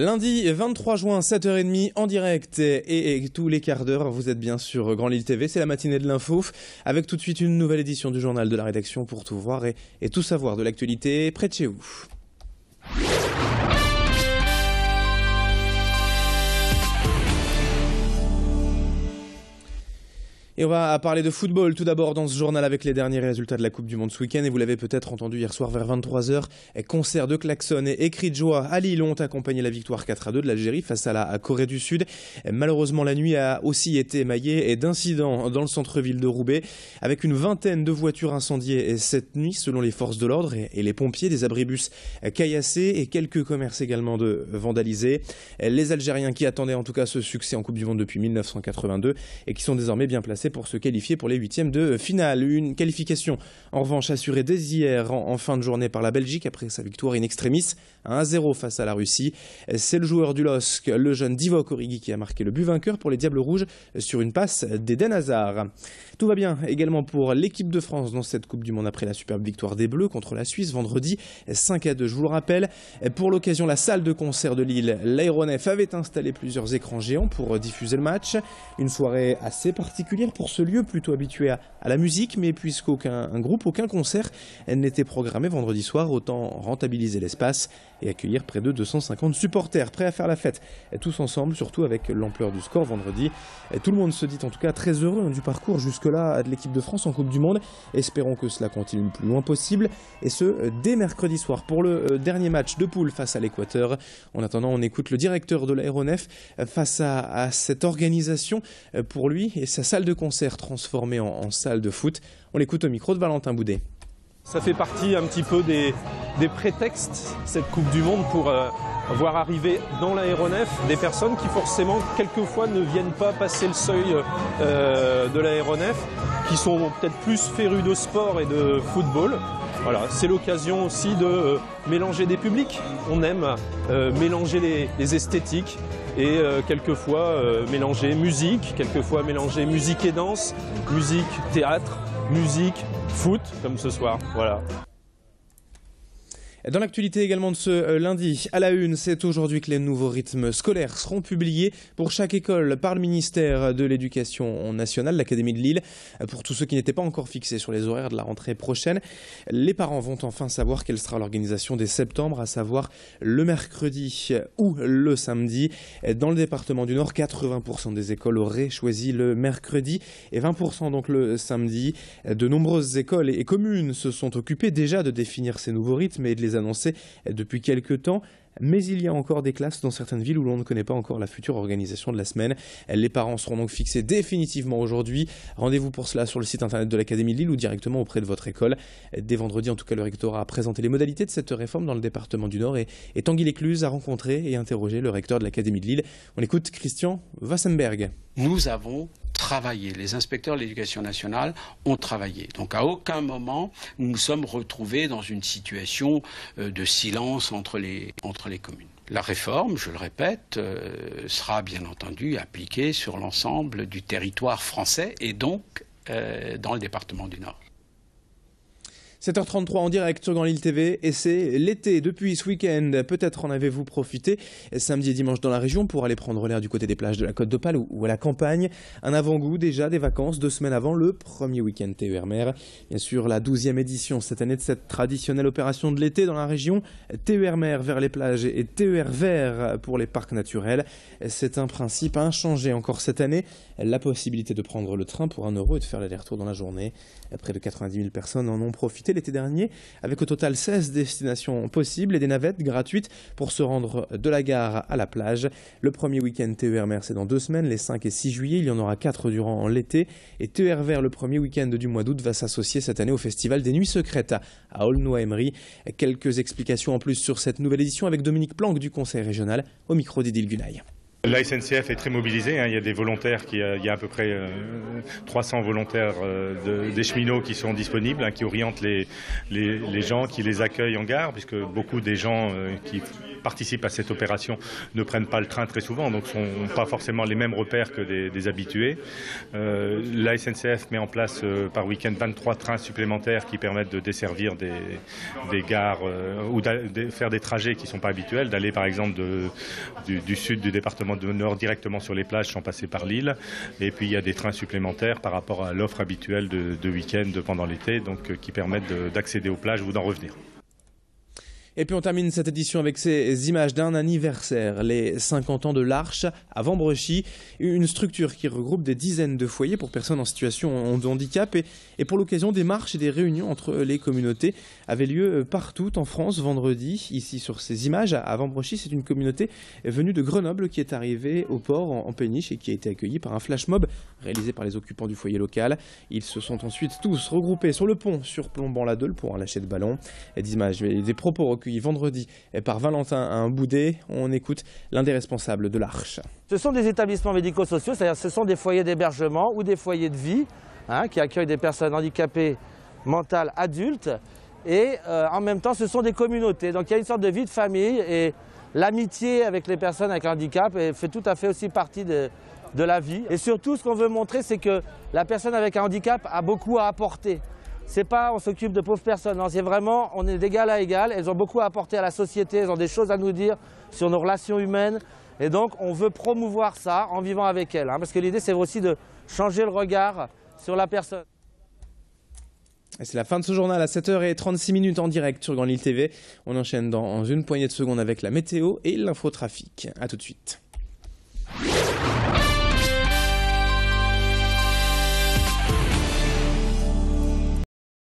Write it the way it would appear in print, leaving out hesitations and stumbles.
Lundi 23 juin, 7h30 en direct et tous les quarts d'heure, vous êtes bien sur Grand Lille TV, c'est la matinée de l'info, avec tout de suite une nouvelle édition du journal de la rédaction pour tout voir et tout savoir de l'actualité près de chez vous. Et on va parler de football tout d'abord dans ce journal avec les derniers résultats de la Coupe du Monde ce week-end. Et vous l'avez peut-être entendu hier soir vers 23h, concert de klaxons et cris de joie à Lille ont accompagné la victoire 4-2 de l'Algérie face à la Corée du Sud. Malheureusement, la nuit a aussi été émaillée d'incidents dans le centre-ville de Roubaix, avec une vingtaine de voitures incendiées cette nuit selon les forces de l'ordre et les pompiers, des abribus caillassés et quelques commerces également vandalisés. Les Algériens qui attendaient en tout cas ce succès en Coupe du Monde depuis 1982 et qui sont désormais bien placés pour se qualifier pour les huitièmes de finale. Une qualification en revanche assurée dès hier en fin de journée par la Belgique après sa victoire in extremis 1-0 face à la Russie. C'est le joueur du LOSC, le jeune Divock Origi, qui a marqué le but vainqueur pour les Diables Rouges sur une passe d'Eden Hazard. Tout va bien également pour l'équipe de France dans cette Coupe du Monde après la superbe victoire des Bleus contre la Suisse vendredi 5-2. Je vous le rappelle, pour l'occasion, la salle de concert de Lille, l'aéronef, avait installé plusieurs écrans géants pour diffuser le match. Une soirée assez particulière pour ce lieu plutôt habitué à la musique, mais puisqu'aucun groupe, aucun concert n'était programmé vendredi soir, autant rentabiliser l'espace et accueillir près de 250 supporters prêts à faire la fête tous ensemble, surtout avec l'ampleur du score vendredi. Tout le monde se dit en tout cas très heureux du parcours jusque-là de l'équipe de France en Coupe du Monde. Espérons que cela continue le plus loin possible, et ce dès mercredi soir pour le dernier match de poule face à l'Équateur. En attendant, on écoute le directeur de l'aéronef face à cette organisation pour lui et sa salle de concert transformée en salle de foot. On l'écoute au micro de Valentin Boudet. Ça fait partie un petit peu des prétextes, cette Coupe du Monde, pour voir arriver dans l'aéronef des personnes qui forcément quelquefois ne viennent pas passer le seuil de l'aéronef, qui sont peut-être plus férus de sport et de football. Voilà, c'est l'occasion aussi de mélanger des publics. On aime mélanger les esthétiques et quelquefois mélanger musique, quelquefois mélanger musique et danse, musique, théâtre, musique, foot, comme ce soir. Voilà. Dans l'actualité également de ce lundi, à la une, c'est aujourd'hui que les nouveaux rythmes scolaires seront publiés pour chaque école par le ministère de l'Éducation nationale, l'Académie de Lille. Pour tous ceux qui n'étaient pas encore fixés sur les horaires de la rentrée prochaine, les parents vont enfin savoir quelle sera l'organisation dès septembre, à savoir le mercredi ou le samedi. Dans le département du Nord, 80% des écoles auraient choisi le mercredi et 20% donc le samedi. De nombreuses écoles et communes se sont occupées déjà de définir ces nouveaux rythmes et de les annoncé depuis quelques temps. Mais il y a encore des classes dans certaines villes où l'on ne connaît pas encore la future organisation de la semaine. Les parents seront donc fixés définitivement aujourd'hui. Rendez-vous pour cela sur le site internet de l'Académie de Lille ou directement auprès de votre école. Dès vendredi, en tout cas, le rectorat a présenté les modalités de cette réforme dans le département du Nord et Tanguy Lécluse a rencontré et interrogé le recteur de l'Académie de Lille. On écoute Christian Wassenberg. Nous avons travaillé, les inspecteurs de l'éducation nationale ont travaillé. Donc à aucun moment nous nous sommes retrouvés dans une situation de silence entre les communes. La réforme, je le répète, sera bien entendu appliquée sur l'ensemble du territoire français et donc dans le département du Nord. 7h33 en direct sur Grand Lille TV et c'est l'été depuis ce week-end. Peut-être en avez-vous profité samedi et dimanche dans la région pour aller prendre l'air du côté des plages de la Côte d'Opale ou à la campagne. Un avant-goût déjà des vacances 2 semaines avant le premier week-end TER Mer. Bien sûr, la 12e édition cette année de cette traditionnelle opération de l'été dans la région. TER Mer vers les plages et TER Vert pour les parcs naturels. C'est un principe inchangé encore cette année. La possibilité de prendre le train pour 1 € et de faire l'aller-retour dans la journée. Près de 90 000 personnes en ont profité l'été dernier, avec au total 16 destinations possibles et des navettes gratuites pour se rendre de la gare à la plage. Le premier week-end TER Mer, c'est dans 2 semaines, les 5 et 6 juillet. Il y en aura 4 durant l'été. Et TER Vert, le premier week-end du mois d'août, va s'associer cette année au Festival des Nuits Secrètes à Aulnoy-Emery. Quelques explications en plus sur cette nouvelle édition avec Dominique Planck du Conseil régional au micro d'Idil Gunaï. La SNCF est très mobilisée, il y a des volontaires, il y a à peu près 300 volontaires des cheminots qui sont disponibles, qui orientent les gens, qui les accueillent en gare, puisque beaucoup des gens qui participent à cette opération ne prennent pas le train très souvent, donc ne sont pas forcément les mêmes repères que des habitués. La SNCF met en place par week-end 23 trains supplémentaires qui permettent de desservir des gares ou de faire des trajets qui ne sont pas habituels, d'aller par exemple du sud du département de Nord directement sur les plages sans passer par Lille. Et puis il y a des trains supplémentaires par rapport à l'offre habituelle de week-end pendant l'été, donc qui permettent d'accéder aux plages ou d'en revenir. Et puis on termine cette édition avec ces images d'un anniversaire, les 50 ans de l'Arche à Vambrechy, une structure qui regroupe des dizaines de foyers pour personnes en situation de handicap. Et pour l'occasion, des marches et des réunions entre les communautés avaient lieu partout en France vendredi. Ici sur ces images à Vambrechy, c'est une communauté venue de Grenoble qui est arrivée au port en péniche et qui a été accueillie par un flash mob réalisé par les occupants du foyer local. Ils se sont ensuite tous regroupés sur le pont surplombant la Deule pour un lâcher de ballon. Des images et des propos recueillis vendredi par Valentin Boudet. On écoute l'un des responsables de l'Arche. Ce sont des établissements médico-sociaux, c'est-à-dire ce sont des foyers d'hébergement ou des foyers de vie qui accueillent des personnes handicapées mentales adultes. Et en même temps, ce sont des communautés. Donc il y a une sorte de vie de famille et l'amitié avec les personnes avec handicap fait tout à fait aussi partie de la vie. Et surtout, ce qu'on veut montrer, c'est que la personne avec un handicap a beaucoup à apporter. C'est pas on s'occupe de pauvres personnes, non, c'est vraiment on est d'égal à égal. Elles ont beaucoup à apporter à la société, elles ont des choses à nous dire sur nos relations humaines. Et donc on veut promouvoir ça en vivant avec elles. Parce que l'idée c'est aussi de changer le regard sur la personne. C'est la fin de ce journal à 7h36 en direct sur Grand Lille TV. On enchaîne dans une poignée de secondes avec la météo et l'infotrafic. A tout de suite.